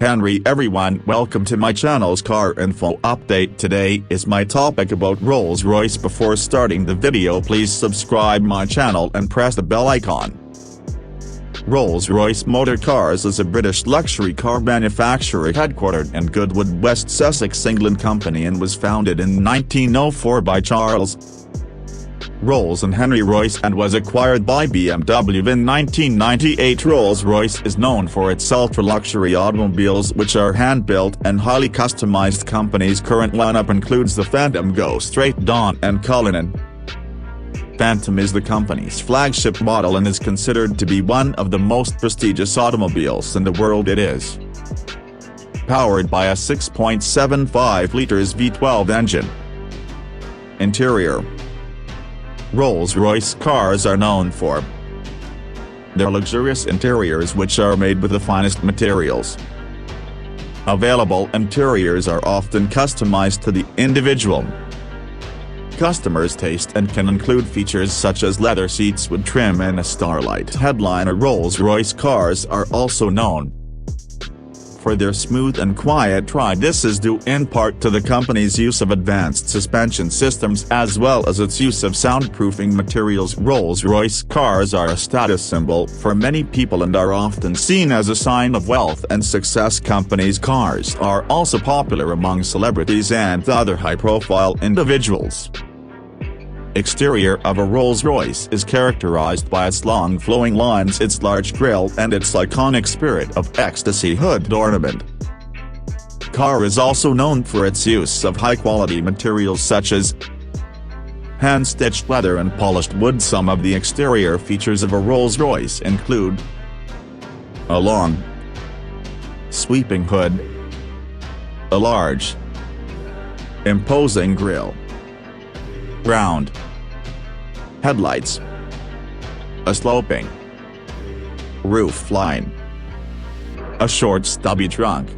Henry everyone, welcome to my channel's car info update. Today is my topic about Rolls Royce. Before starting the video, please subscribe my channel and press the bell icon. Rolls Royce Motor Cars is a British luxury car manufacturer headquartered in Goodwood, West Sussex, England company, and was founded in 1904 by Charles Rolls and Henry Royce and was acquired by BMW in 1998. Rolls-Royce is known for its ultra-luxury automobiles, which are hand-built and highly customized. Company's current lineup includes the Phantom, Go Straight, Dawn and Cullinan. Phantom is the company's flagship model and is considered to be one of the most prestigious automobiles in the world. It is powered by a 6.75 liters V12 engine. Interior: Rolls-Royce cars are known for their luxurious interiors, which are made with the finest materials. Available interiors are often customized to the individual customer's taste and can include features such as leather seats with trim and a starlight headliner. Rolls-Royce cars are also known for their smooth and quiet ride. This is due in part to the company's use of advanced suspension systems as well as its use of soundproofing materials. Rolls-Royce cars are a status symbol for many people and are often seen as a sign of wealth and success. Company's cars are also popular among celebrities and other high-profile individuals. Exterior of a Rolls-Royce is characterized by its long flowing lines, its large grille and its iconic Spirit of Ecstasy hood ornament. Car is also known for its use of high-quality materials such as hand-stitched leather and polished wood. Some of the exterior features of a Rolls-Royce include a long, sweeping hood, a large, imposing grille, round headlights, a sloping roof line, a short stubby trunk,